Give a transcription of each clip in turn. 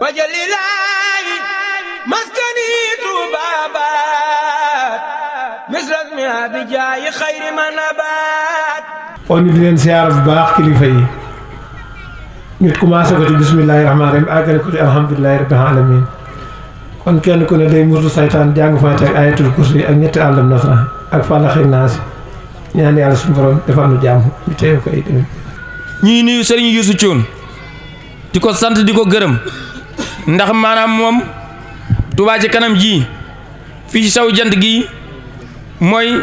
wajalilaahi maskani tuubaabaat misrasmi abijaayi xayri manabaat. kon ñu di leen siyaar bu baax kilifa yi ñu commencé ko ci bismillaahi rahmaani rahiim àggale ko ci alhamdulillaahi rabbil aalamiin. kon kenn ku ne day mutu saytaan jàng Faatiha ak ayatul kursi ak ñetti àllam nasra ak Falaq ak Naas ñaan yàlla suñu borom defal nu jàmm ñu teew ko ay déwén. ñuy nuyu Serigne Youssou Thioune di ko sant di ko gërëm ndax maanaam moom Touba ci kanam ji fii ci saw jant gi mooy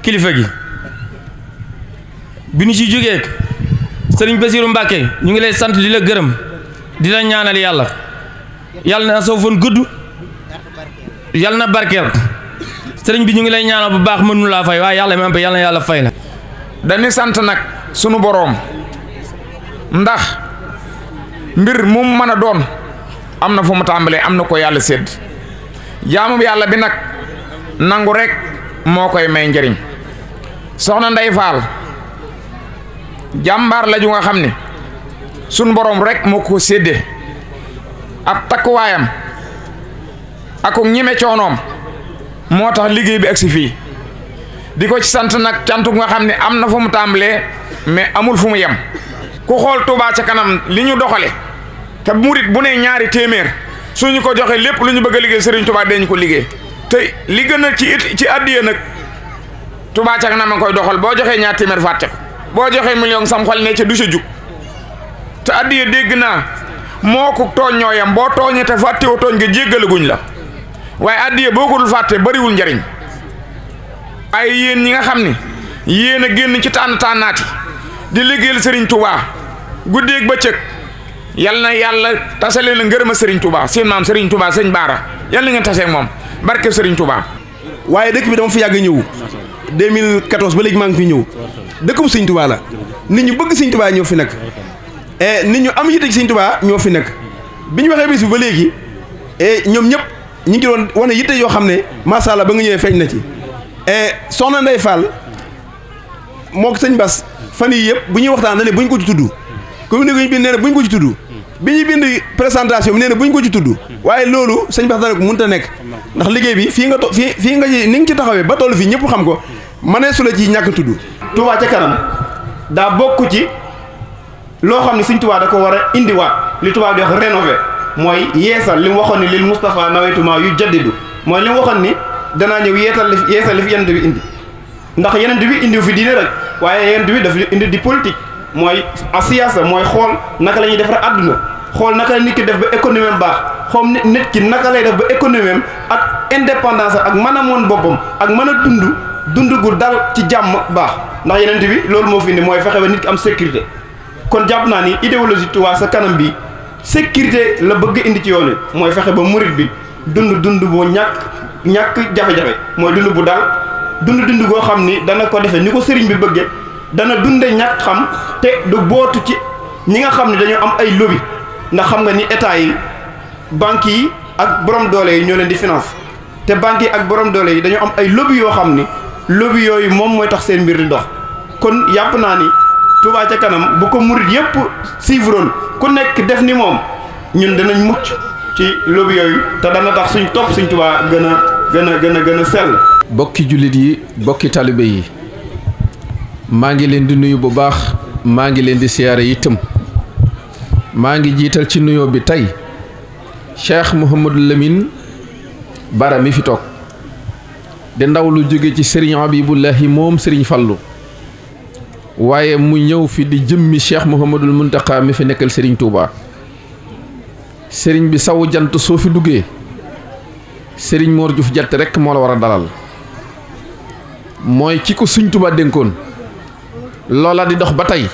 kilifa gi bi ñu ci jógee Serigne Bassirou Mbacké ñu ngi lay sant di la gërëm di la ñaanal yàlla na soo fan gudd yàlla na barkeel sëriñ bi ñu ngi lay ñaanal bu baax mënu laa fay waaye yàlla même yàlla na yàlla fay la. dañuy sant nag sunu boroom ndax mbir mu mën a doon am na fu mu tàmbalee am na ko yàlla sédd jaamu yàlla bi nag nangu rek moo koy may njëriñ soxna Ndey Faal jàmbaar la ju nga xam ne sunu boroom rek moo ko séddee ab takkuwaayam ak ñime coonoom moo tax liggéey bi agsi fii di ko ci sant nag cantu nga xam ne am na fu mu tàmbalee mais amul fu mu yem ku xool Touba ca kanam li ñu doxale te murit bu ne ñaari téeméer suñu ko joxe lépp lu ñu bëgg a liggéey Serigne Touba dañ ko liggéey te li gën a ci addiya nag Touba ca kanam a koy doxal boo joxee ñaar téeméer fàtte ko boo joxee million sam xol ne ca du sa jug te addiya dégg naa moo ko tooñ ñooyam boo tooñee te fàttewoo tooñ nga jéggalaguñ la waaye addiya boo ko dul fàtte bariwul njariñ waaye yéen ñi nga xam ne yéen a génn ci tànnaati di liggéeyal Serigne Touba guddeeg bëccëg yal na yàlla tasale la ngërëma Serigne Touba seen maam Serigne Touba sëñ Baara yal na ngeen taseeg moom barke Serigne Touba. waaye dëkk bi dama fi yàgg ñëw 2014 ba léegi maa ngi fi ñëw dëkkum Serigne Touba la nit ñu bëgg Serigne Touba ñoo fi nekk nit ñu am yitte ci Serigne Touba ñoo fi nekk bi ñu waxee bis bi ba léegi ñoom ñëpp ñu ngi doon wane yitte yoo xam ne macha allah ba nga ñëwee feeñ na ci soxna Ndey Fall mook sëñ Bass fan yii yëpp bu ñuy waxtaan na ne buñ ko ci tudd communiqué bi nee na buñ ko ci tudd bi ñuy bind présentation bi nee na buñ ko ci tudd waaye loolu sëñ Bass dana ko mënut a nekk ndax liggéey bi fii nga ci ni nga ci taxawee ba toll fii ñëpp xam ko mënee su la ci ñàkk tudd. Touba ca kanam daa bokk ci loo xam ne sëñ Touba da ko war a indiwaat li Touba di wax rénover mooy yeesal li mu waxoon ni lil Moustapha nawaytuma yu jaddidu mooy li mu waxoon ni danaa ñëw yeesal li fi yenent bi indi ndax yenent bi indiw fi diine rek waaye yenent bi daf indi di politique mooy siyaasa mooy xool naka la ñuy defar àdduna xool naka la nit ki def ba économie am baax xool nit ki naka lay def ba économie am ak indépendance ak mën a moon boppam ak mën a dund gu dal ci jàmm baax ndax yenent bi loolu moo fi indi mooy fexe ba nit ki am sécurité kon jàpp naa ni idéologie Touba sa kanam bi sécurité la bëgg indi ci yoon wi mooy fexe ba murit bi dund bu ñàkk jafe-jafe mooy dund bu dal dund goo xam ni dana ko defee ni ko sëriñ bi bëggee dana dunde ñàkk xam te du bootu ci ñi nga xam ne dañoo am ay lobby ndax xam nga ni état yi banques yi ak borom doole yi ñoo leen di finance te banques yi ak borom doole yi dañoo am ay lobby yoo xam ni lobby yooyu moom mooy tax seen mbir di dox kon yàpp naa ni Touba ca kanam bu ko murit yëpp suivroon ku nekk def ni moom ñun danañ mucc ci lobby yooyu te dana tax suñ topp suñ Touba gën a sell. bokki jullit yi bokki talibe yi maa ngi leen di nuyu bu baax maa ngi leen di siyaare itam maa ngi jiital ci nuyoo bi tey Cheikh Mouhamadou Lamine Bara mi fi toog di ndaw lu jóge ci Serigne Habibullahi moom Serigne Fallou waaye mu ñëw fi di jëmmi Cheikh Mouhamadul Mountakha mi fi nekkal Serigne Touba Serigne bi sawu jant soo fi duggee Serigne Mor Diouf Diatte rek moo la war a dalal mooy ki ko Serigne Touba dénkoon loola di dox ba tey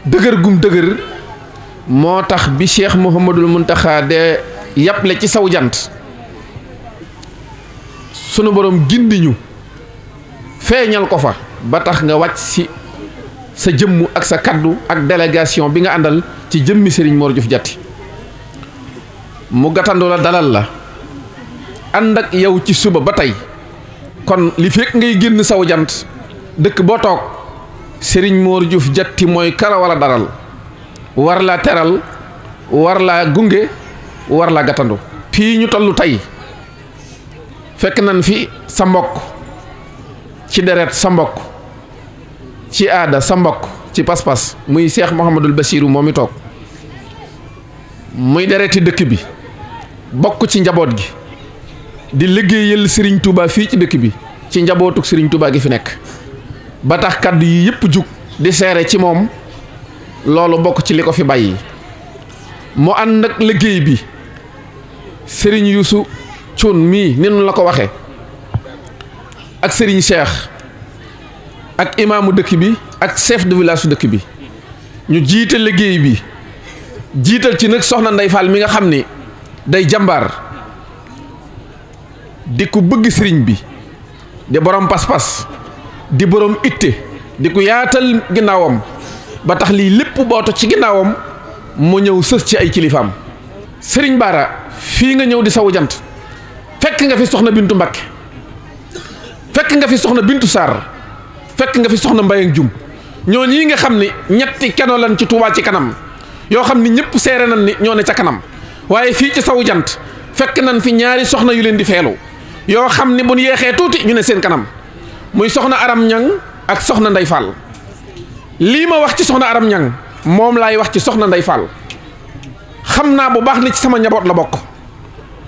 dëgër gum dëgër moo tax bi Cheikh Mouhamadul Mountakha de yàppale ci saw jant sunu borom gindiñu feeñal ko fa ba tax nga wàcc si sa jëmm ak sa kaddu ak délégation bi nga àndal ci jëmmi Serigne Mor Diouf Diatte mu gàttandu la dalal la ànd ak yow ci suba ba tey kon li fekk ngay génn saw jant dëkk boo toog Serigne Mor Diouf Diatte mooy kara wala dalal war laa teral war laa gunge war la gàttandu fii ñu tollu tey fekk nañ fi sa mbokk ci deret sa mbokk ci aada sa mbokk ci pas-pas muy Cheikh Mouhamadul Bassirou moom mi toog muy dereti dëkk bi bokk ci njaboot gi di liggéeyal Serigne Touba fii ci dëkk bi ci njabootuk Serigne Touba gi fi nekk ba tax kaddu yi yëpp jug di seere ci moom loolu bokk ci li ko fi bàyyi mu ànd ak liggéey bi Serigne Youssou Thioune mii ni nu la ko waxe ak Serigne Cheikh ak imaamu dëkk bi ak chef de village su dëkk bi ñu jiite liggéey bi jiital ci nag soxna Ndey Fall mi nga xam ni day jàmbaar di ku bëgg sëriñ bi di borom pas-pas di borom itte di ku yaatal ginnaawam ba tax lii lépp booto ci ginnaawam mu ñëw sës ci ay kilifaam sëriñ Bara fii nga ñëw di sawu jant fekk nga fi soxna Bintu Mbakke fekk nga fi soxna Bintu Sarr fekk nga fi soxna Mbayang Jum ñoo ñii nga xam ni ñetti keno lan ci Touba ci kanam yoo xam ni ñëpp seere nañ ni ñoo ne ca kanam waaye fii ci sawu jant fekk nañ fi ñaari soxna yu leen di feelu yoo xam ni bu ñu yeexee tuuti ñu ne seen kanam muy soxna Aram Ñang ak soxna Ndey Fall lii ma wax ci soxna Aram Ñang moom laay wax ci soxna Ndey Fall xam naa bu baax ni ci sama njaboot la bokk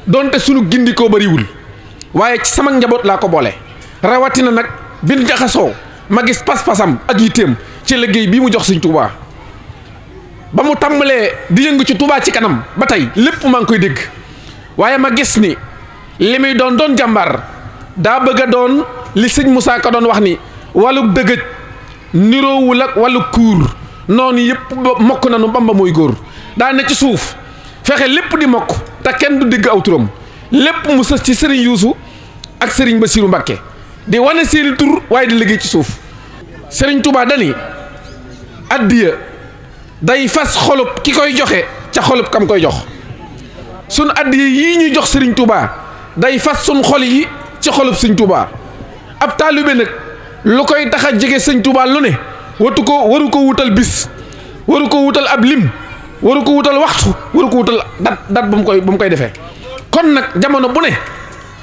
donte sunu gindikoo bariwul waaye ci sama njaboot laa ko boole rawatina nag bin jaxasoo ma gis pas-pasam ak yitteem ci liggéey bii mu jox Sëñ Tuubaa ba mu tàmbalee di yëngu ci Touba ci kanam ba tey lépp maa ngi koy dégg waaye ma gis ni li muy doon jàmbaar daa bëgg a doon li sëñ Moussa Ka doon wax ni wàllu dëgëj niroowul ak wàllu kuur noonu yëpp mokk nanu Bamba mooy góor daa ne ci suuf fexe lépp di mokk te kenn du dégg aw turam lépp mu sës ci Serigne Youssou ak Serigne Bassirou Mbacké di wane seeni tur waaye di liggéey ci suuf Serigne Touba dani addiya day fas xolub ki koy joxe ca xolub kam koy jox sun addiya yii ñuy jox Serigne Touba day fas sun xol yi ci xolub Serigne Touba ab taalibe nag lu koy tax a jege Serigne Touba lu ne waru ko wutal bis waru ko wutal ab lim waru ko wutal waxtu waru ko wutal dat ba mu koy defee kon nag jamono bu ne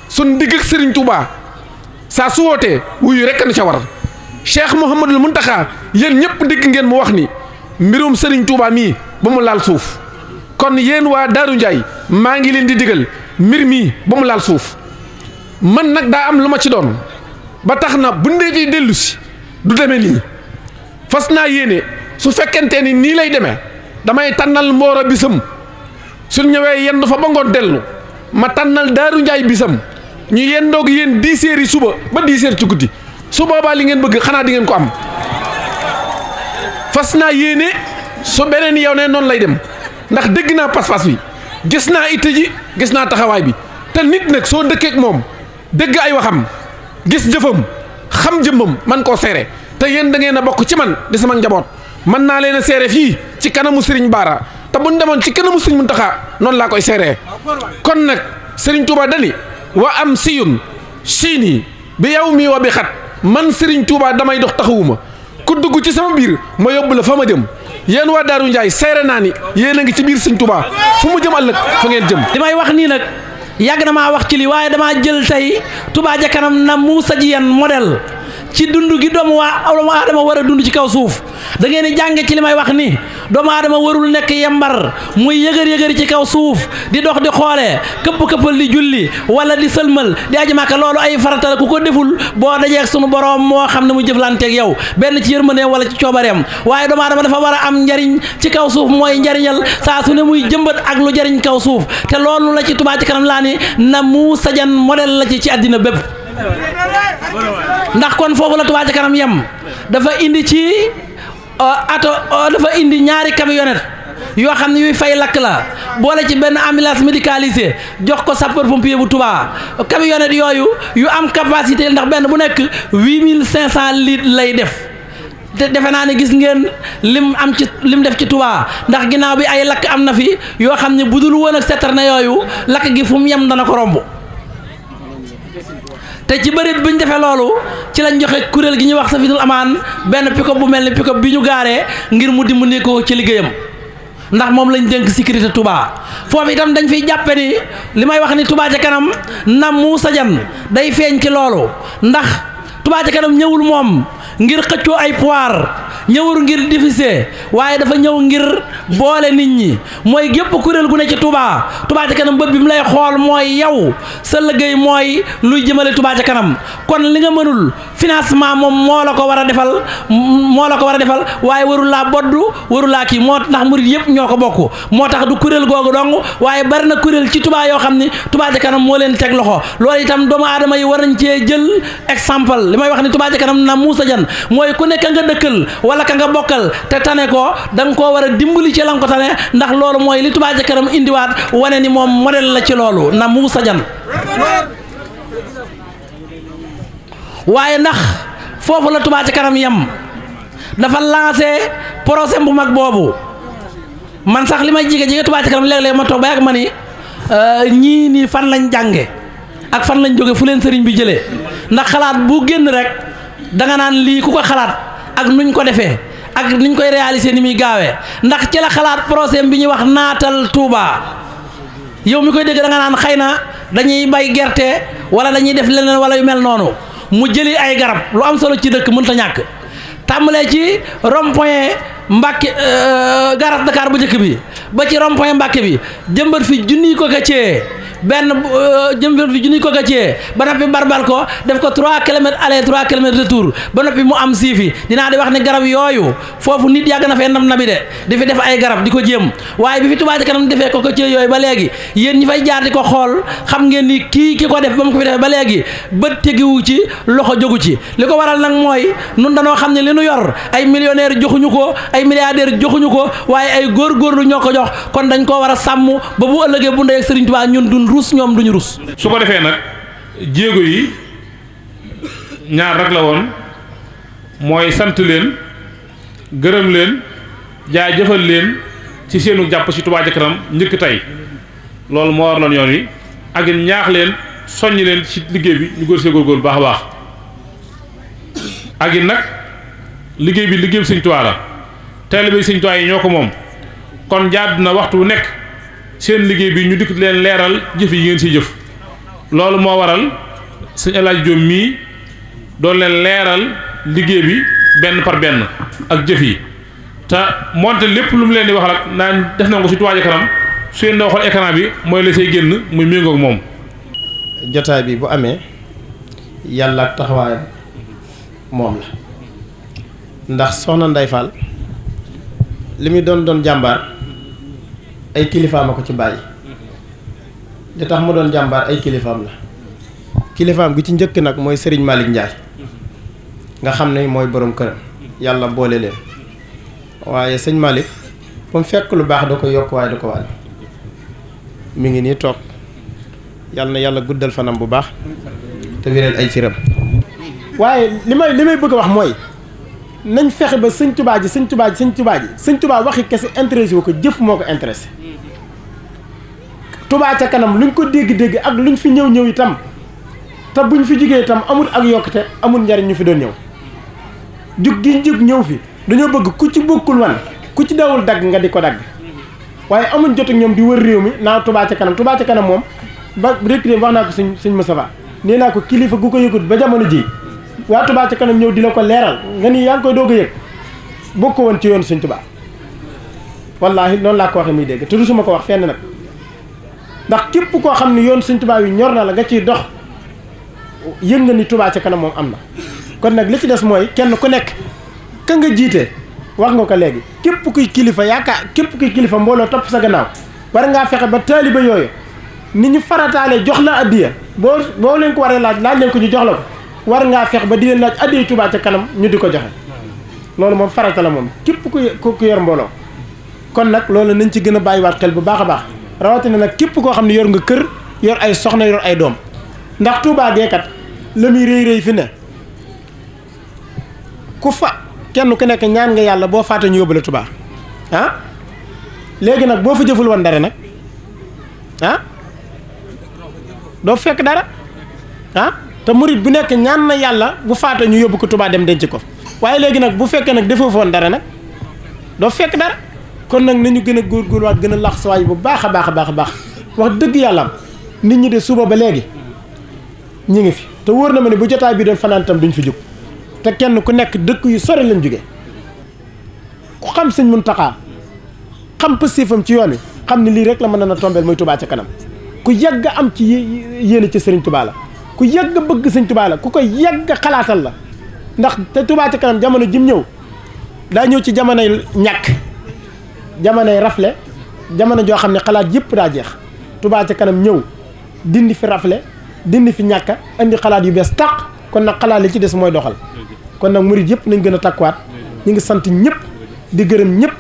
sun digg ak Serigne Touba saa su wootee wuyu rek na ca war Cheikh Mouhamadul Mountakha yéen ñëpp dégg ngeen mu wax ni mbirum Serigne Touba mii ba mu laal suuf kon yéen waa Daaru Njaay maa ngi leen di digal mbir mii ba mu laal suuf man nag daa am lu ma ci doon ba tax na bu ndee di dellu si du demee nii fas naa yéene su fekkente ni nii lay demee damay tànnal Mboro bisam suñ ñëwee yendu fa ba ngoon dellu ma tànnal Daaru Njaay bisam ñu yendoog yéen 10 heures yi suba ba 10 heures ci guddi su boobaa li ngeen bëgg xanaa di ngeen ko am fas naa yéene su beneen yow ne noonu lay dem ndax dégg naa pas-pas bi gis naa itte ji gis naa taxawaay bi te nit nag soo dëkkeek moom dégg ay waxam gis jëfam xam jëmmam man koo seere te yéen da ngeen a bokk ci man di sama njaboot mën naa leen a seere fii ci kanamu Serigne Bara te buñ demoon ci kanamu Serigne Mountakha noonu laa koy seeree kon nag Serigne Touba dani wa am siyun siini bi yow mii wa bi xat man Serigne Touba damay dox taxawuma ku dugg ci sama biir ma yóbbu la fa ma jëm yéen waa Daaru Njaay seere naa ni yéen a ngi ci biir Serigne Touba fu mu jëm ëllëg fa ngeen jëm. li may wax nii nag yàgg na maa wax ci li waaye damaa jël tey Touba ca kanam na Moussa Diène modèle ci dund gi doomu aadama war a dund ci kaw suuf da ngeen di jànge ci li may wax ni doomu aadama warul nekk yembar muy yëgër ci kaw suuf di dox di xoolee këppal di julli wala di sëlmal di aji Màkka loolu ay farata la ku ko deful boo dajeeg sunu borom moo xam ne mu jëflanteeg yow benn ci yërmandeem wala ci coobareem waaye doomu aadama dafa war a am njariñ ci kaw suuf mooy njariñal saa su ne muy jëmbat ak lu jariñ kaw suuf te loolu la ci Touba ci kanam laa ni na Moussa Diène modèle la ci àddina bépp ndax kon foofu la Touba ca kanam yem dafa indi ci dafa indi ñaari camionnette yoo xam ne yuy fay lakk la boole ci benn ambulance médicalisée jox ko sapeur pompier bu Touba camionnette yooyu yu am capacité ndax benn bu nekk 8500 litres lay def te defe naa ne gis ngeen lim def ci Touba ndax ginnaaw bi ay lakk am na fi yoo xam ne budul woon ak setar na yooyu lakk gi fu mu yem dana ko romb te ci bërit bi ñu defee loolu ci lañ joxe kuréel gi ñuy wax Safinul Amaan benn pick-up bu mel ni pick-up bi ñu gaaree ngir mu dimbali ko ci liggéeyam ndax moom lañ dénk sécurité Touba foofu itam dañ fiy jàppe ni li may wax ni Touba ca kanam na Moussa Diagne day feeñ ci loolu ndax Touba ca kanam ñëwul moom ngir xëccoo ay pouvoir ñëwul ngir diffuser waaye dafa ñëw ngir boole nit ñi mooy gépp kuréel gu ne ci Touba ca kanam bët bi mu lay xool mooy yow sa liggéey mooy luy jëmale Touba ca kanam kon li nga mënul financement moom moo la ko war a defal waaye warul laa boddu warul laa kii moo ndax murid yëpp ñoo ko bokk moo tax du kuréel googu dong waaye bari na kuréel ci Touba yoo xam ni Touba ca kanam moo leen teg loxo loolu itam doomu aadama yi war nañ cee jël exemple li may wax ni Touba ca kanam na Moussa Diagne mooy ku nekk nga dëkkal wala ka nga bokkal te tane ko da nga koo war a dimbali ci la nga ko tane ndax loolu mooy li Touba ca kanam indiwaat wane ni moom modèle la ci loolu na Moussa Diagne waaye ndax foofu la Touba ca kanam yem dafa lancé projet bu mag boobu man sax li may jige Touba ca kanam léeg-léeg ma toog ba yàgg ma ni ñii nii fan lañ jànge ak fan lañ jóge fu leen sëriñ bi jëlee ndax xalaat bu génn rek danga naan lii ku ko xalaat ak nuñ ko defee ak niñ koy réaliser ni muy gaawee ndax ci la xalaat projet bi ñuy wax naatal Touba yow mi koy dégg da nga naan xëy na dañuy bay gerte wala dañuy def leneen wala yu mel noonu mu jëli ay garab lu am solo ci dëkk mënta ñàkk tàmbalee ci rond-point Mbàkke garage Dakar bu njëkk bi ba ci rond-point Mbàkke bi jëmbat fi junniy ko cee jëmbat fi junniy ko cee ba noppi barbal ko def ko 3 kilomètres aller 3 kilomètres retour ba noppi mu am siifi dinaa di wax ne garab yooyu foofu nit yàgg na fee nabi de di fi def ay garab di ko jéem waaye bi fi Touba ca kanam defee ko cee yooyu ba léegi yéen ñi fay jaar di ko xool xam ngeen ni ki ko def ba mu ko fi defee ba léegi bët tegiwu ci loxo jógu ci li ko waral nag mooy nun danoo xam ne li nu yor ay millionnaire joxuñu ko ay milliardaire joxuñu ko waaye ay góorgóorlu ñoo ko jox kon dañ koo war a sàmm ba bu ëllëgee bu ndey ak Serigne Touba ñun duñ rus ñoom duñu rus. su ko defee nag jéego yi ñaar rek la woon mooy sant leen gërëm leen jaajëfal leen ci seenu jàpp ci Touba ca kanam njëkk tey loolu moo waraloon yoon wi ak ñaax leen soññ leen ci liggéey bi ñu góorgóorlu baax a baax ak nag liggéey bi liggéey bi Sëñ Touba la taalibe Sëñ Touba yi ñoo ko moom kon jaadu na waxtu wu nekk seen liggéey bi ñu dikk leen leeral jëf yi ngeen siy jëf loolu moo waral Sëñ El Hadji Diop mii doon leen leeral liggéey bi benn par benn ak jëf yi te moonte lépp lu mu leen di wax rek naan def na ko ci Touba ca kanam su ngeen doo xool écran bi mooy la say génn muy méngoog moom. jotaay bi bu amee yàlla ak taxawaayam moom la ndax soxna Ndeye Fall li muy doon jàmbaar ay kilifaam a ko ci bàyyi li tax mu doon jàmbaar ay kilifaam la kilifaam gi ci njëkk nag mooy Serigne Malick Ndiaye nga xam ne mooy borom këram yàlla boole leen waaye sëñ Malick fu mu fekk lu baax da ko yokk waaye da ko wàññi mi ngi nii toog yàlla na yàlla guddal fanam bu baax te wéral ay ciram waaye li may bëgg a wax mooy nañ fexe ba sëñ Touba sëñ Touba waxi kese intéressé wu ko jëf moo ko intéressé Touba ca kanam luñ ko dégg-dégg ak luñ fi ñëw itam te buñ fi jugee itam amul ak yokkute amul njariñ ñu fi doon ñëw jug gi jug ñëw fi dañoo bëgg ku ci bokkul wan ku ci dawul dagg nga di ko dagg waaye amuñ jot ak ñoom di wër réew mi naa Touba ca kanam moom ba rek wax naa ko suñ Moustapha nee naa ko kilifa gu ko yëgut ba jamono ji waa Touba ca kanam ñëw di la ko leeral nga ni yaa ngi koy doog a yëg bokk woon ci yoon Sëñ Touba wallaahi noonu laa ko waxee muy dégg te du suma ko wax fenn nag ndax képp koo xam ne yoon Sëñ Touba yu ñor na la nga ciy dox yëg nga ni Touba ca kanam moom am na kon nag li ci des mooy kenn ku nekk ka nga jiite wax nga ko léegi képp kuy kilifa mbooloo topp sa gannaaw war ngaa fexe ba taaliba yooyu ni ñu farataalee jox la addiya boo leen ko waree laaj leen ko ñu jox la ko war ngaa fex ba di leen laaj addiya Touba ca kanam ñu di ko joxe loolu moom farata la moom képp ku yor mbooloo kon nag loolu nañ ci gën a bàyyiwaat xel bu baax a baax rawatina nag képp koo xam ne yor nga kër yor ay soxna yor ay doom ndax Touba geekat la muy rëy fi ne ku fa kenn ku nekk ñaan nga yàlla boo faatee ñu yóbbu la Touba ah léegi nag boo fa jëful woon dara nag ah doo fekk dara ah te murit bu nekk ñaan na yàlla bu faatee ñu yóbbu ko Touba dem denc ko waaye léegi nag bu fekkee nag defoo foon dara nag doo fekk dara kon nag nañu gën a góorgóorluwaat gën a lax sawaay bu baax a baax a baax a baax wax dëgg yàlla nit ñi de suba ba léegi ñi ngi fi te wóor na ma ne bu jotaay bi doon fanaan tam duñ fi jóg te kenn ku nekk dëkk yu sore lañ jóge ku xam sëñ Muntaxa xam pëstéefam ci yoon wi xam ne lii rek la mën na tombeel mooy Touba ca kanam ku yàgg am ci yéene ci Sëriñ Touba la ku yàgg bëgg sëñ Touba la ku ko yàgg xalaatal la ndax te Touba ca kanam jamono jim ñëw daa ñëw ci jamonoy ñàkk jamonoy rafle jamono joo xam ne xalaat yëpp daa jeex Touba ca kanam ñëw dindi fi rafle dindi fi ñàkka indi xalaat yu bees tàq kon nag xalaat li ci des mooy doxal kon nag murid yëpp nañ gën a takkuwaat ñu ngi sant ñëpp di gërëm ñëpp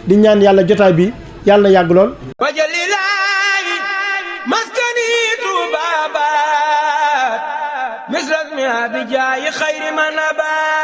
di ñaan yàlla jotaay bi yàlla na yàgg lool wajalilaayi maskani tubabat misras mi abijaayi xayri man abat